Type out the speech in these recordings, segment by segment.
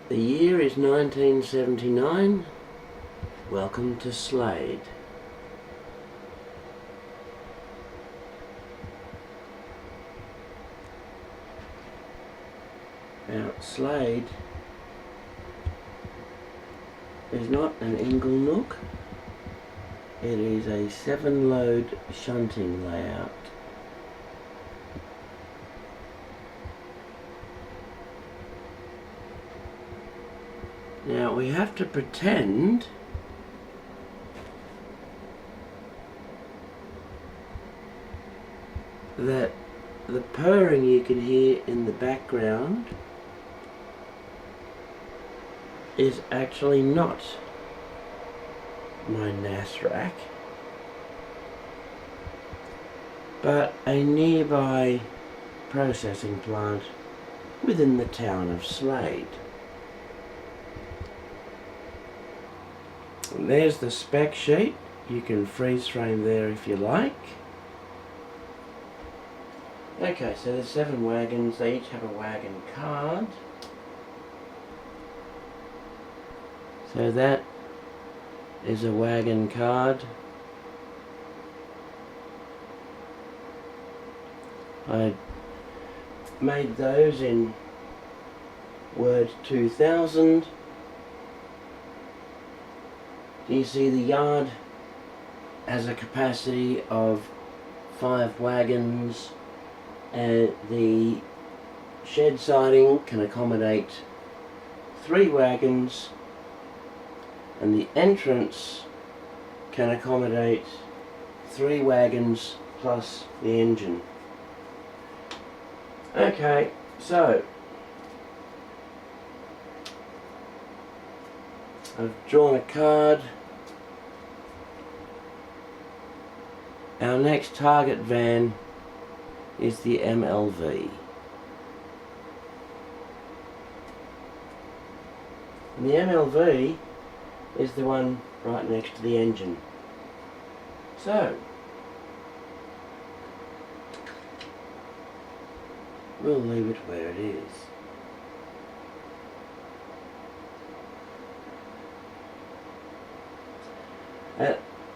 The year is 1979. Welcome to SLADE. Now, SLADE is not an Inglenook. It is a 7-load shunting layout. Now we have to pretend that the purring you can hear in the background is actually not my NAS rack, but a nearby processing plant within the town of SLADE. And there's the spec sheet. You can freeze frame there if you like. Okay, so there's 7 wagons. They each have a wagon card. So that is a wagon card. I made those in Word 2000. You see the yard has a capacity of 5 wagons, and the shed siding can accommodate 3 wagons, and the entrance can accommodate 3 wagons plus the engine. Okay, so I've drawn a card. Our next target van is the MLV. And the MLV is the one right next to the engine. So, we'll leave it where it is.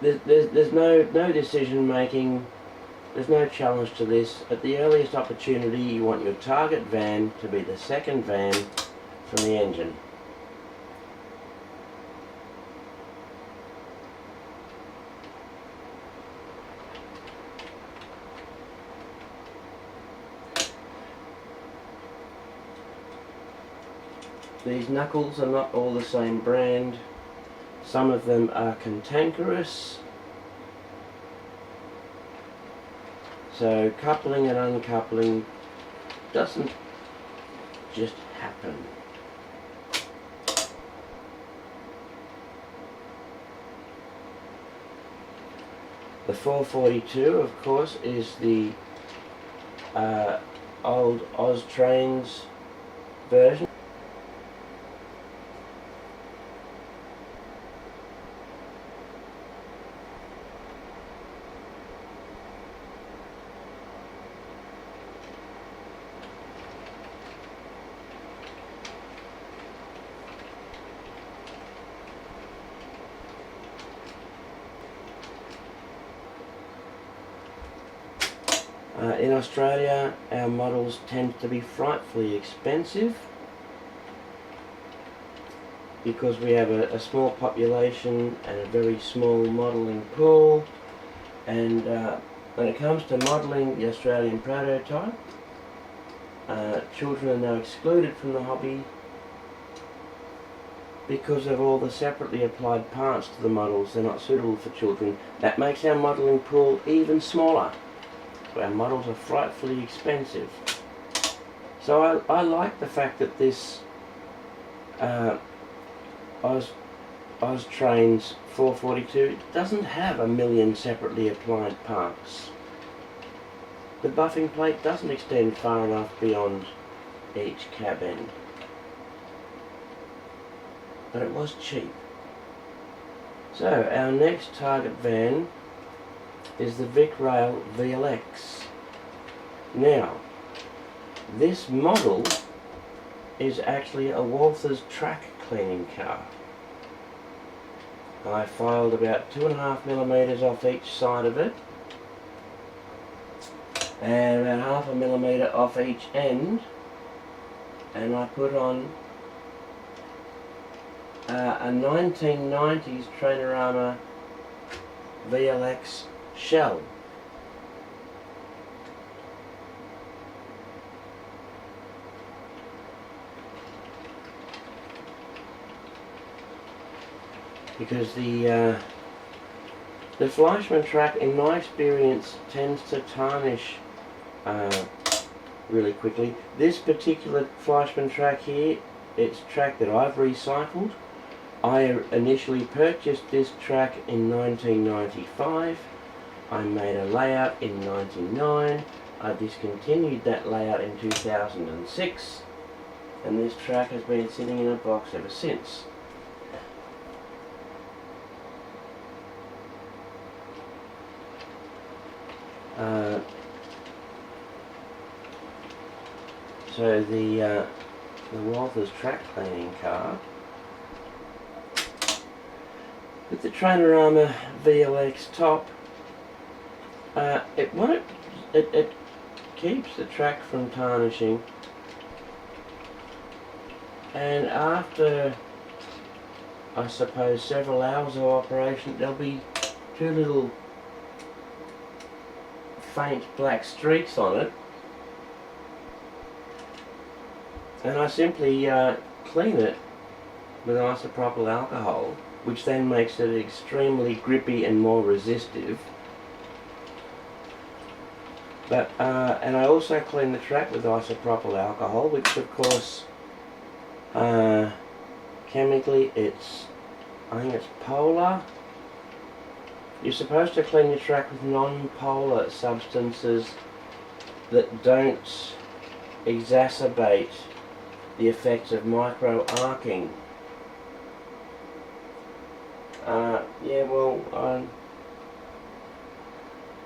There's no decision making, there's no challenge to this. At the earliest opportunity, you want your target van to be the second van from the engine. These knuckles are not all the same brand. Some of them are cantankerous. So coupling and uncoupling doesn't just happen. The 442, of course, is the old Austrains version. In Australia, our models tend to be frightfully expensive because we have a small population and a very small modelling pool, and when it comes to modelling the Australian prototype, children are now excluded from the hobby because of all the separately applied parts to the models. They're not suitable for children. That makes our modelling pool even smaller. Our models are frightfully expensive. So I like the fact that this Austrains 442 doesn't have a million separately applied parts. The buffing plate doesn't extend far enough beyond each cab end. But it was cheap. So our next target van is the VicRail VLX. Now, this model is actually a Walther's track cleaning car. I filed about 2.5mm off each side of it, and about 0.5mm off each end, and I put on a 1990s Trainerama VLX shell. Because the Fleischmann track, in my experience, tends to tarnish really quickly. This particular Fleischmann track here, it's track that I've recycled. I initially purchased this track in 1995. I made a layout in 99. I discontinued that layout in 2006, and this track has been sitting in a box ever since. So the Walther's track cleaning car with the Trainerama VLX top, it keeps the track from tarnishing, and after, I suppose, several hours of operation, there'll be two little faint black streaks on it, and I simply clean it with isopropyl alcohol, which then makes it extremely grippy and more resistive. But and I also clean the track with isopropyl alcohol, which of course chemically I think it's polar. You're supposed to clean your track with non-polar substances that don't exacerbate the effects of micro-arcing.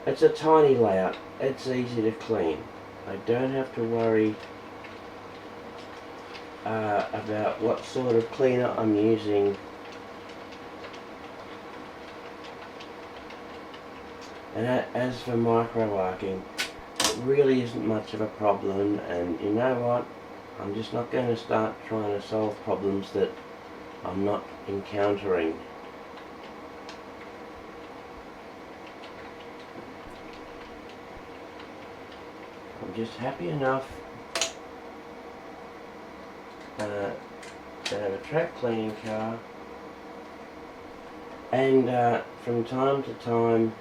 It's a tiny layout. It's easy to clean. I don't have to worry about what sort of cleaner I'm using. And as for micro-arcing, it really isn't much of a problem, and you know what? I'm just not going to start trying to solve problems that I'm not encountering. I'm just happy enough to have a track cleaning car, and from time to time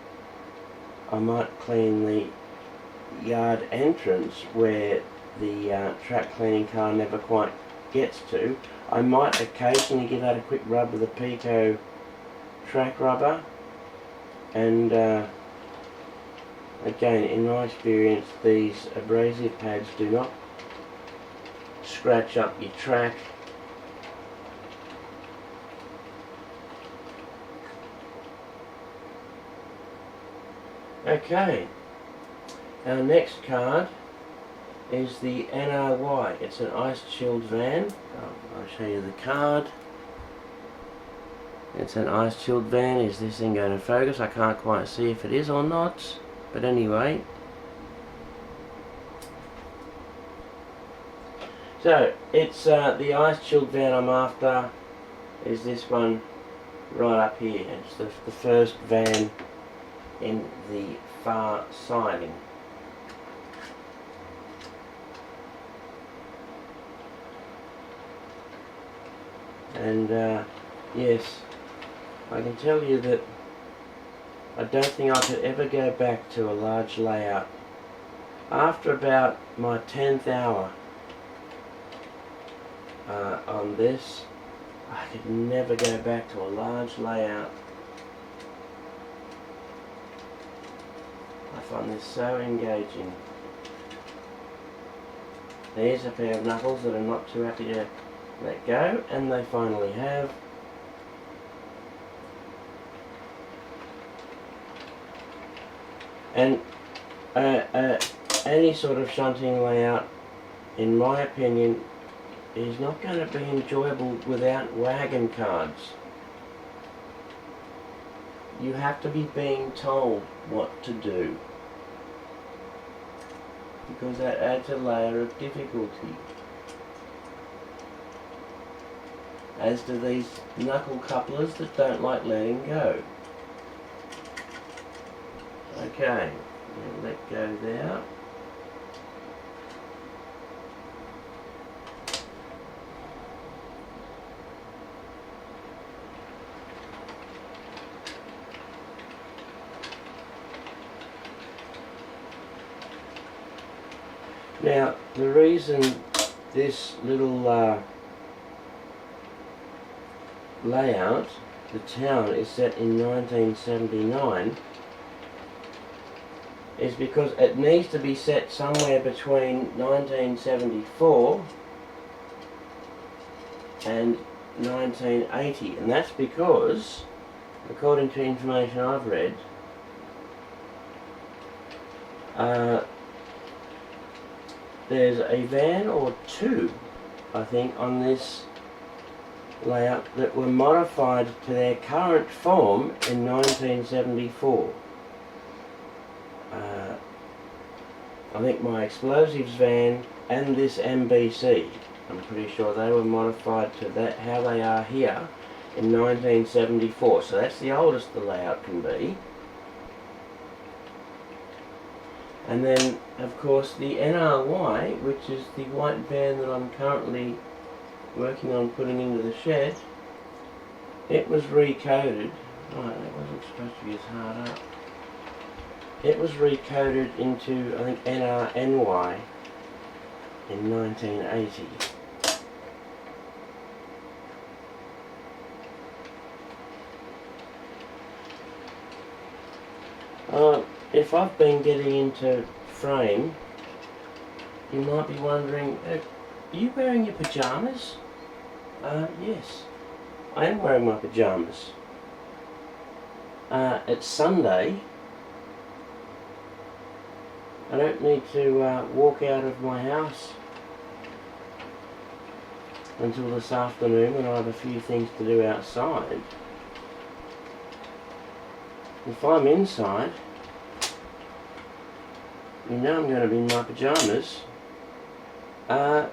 I might clean the yard entrance where the track cleaning car never quite gets to. I might occasionally give that a quick rub with a Pico track rubber, and again, in my experience, these abrasive pads do not scratch up your track. Okay, our next card is the NRY. It's an ice-chilled van. I'll show you the card. It's an ice-chilled van. Is this thing going to focus? I can't quite see if it is or not. But anyway. So, it's the ice-chilled van I'm after is this one right up here. It's the first van in the far siding. And yes, I can tell you that I don't think I could ever go back to a large layout. After about my 10th hour on this, I could never go back to a large layout. I find this so engaging. There's a pair of knuckles that I'm not too happy to let go, and they finally have. And any sort of shunting layout, in my opinion, is not going to be enjoyable without wagon cards. You have to be being told what to do, because that adds a layer of difficulty. As do these knuckle couplers that don't like letting go. Okay, now let go there. Now, the reason this little layout, the town, is set in 1979 is because it needs to be set somewhere between 1974 and 1980, and that's because, according to information I've read, there's a van or two, I think, on this layout that were modified to their current form in 1974. I think my explosives van and this MBC, I'm pretty sure they were modified to that how they are here in 1974. So that's the oldest the layout can be. And then, of course, the NRY, which is the white van that I'm currently working on putting into the shed, it was recoded. Right, that wasn't supposed to be as hard up. It was recoded into, I think, NRNY in 1980. If I've been getting into frame, you might be wondering, are you wearing your pyjamas? Yes, I am wearing my pyjamas. It's Sunday. I don't need to walk out of my house until this afternoon when I have a few things to do outside. If I'm inside, you know I'm going to be in my pyjamas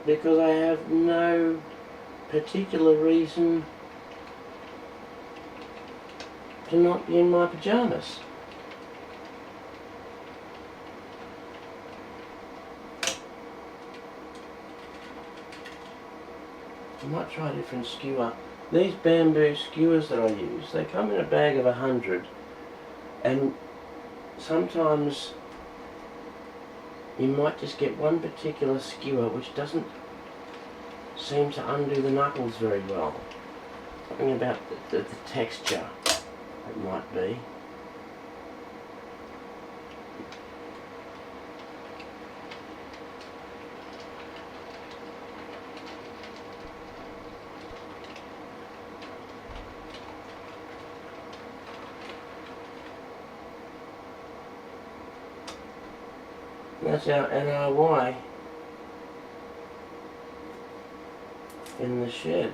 because I have no particular reason to not be in my pyjamas. I might try a different skewer. These bamboo skewers that I use, they come in a bag of 100, and sometimes you might just get one particular skewer which doesn't seem to undo the knuckles very well. Something about the texture, it might be. That's our NRY in the shed.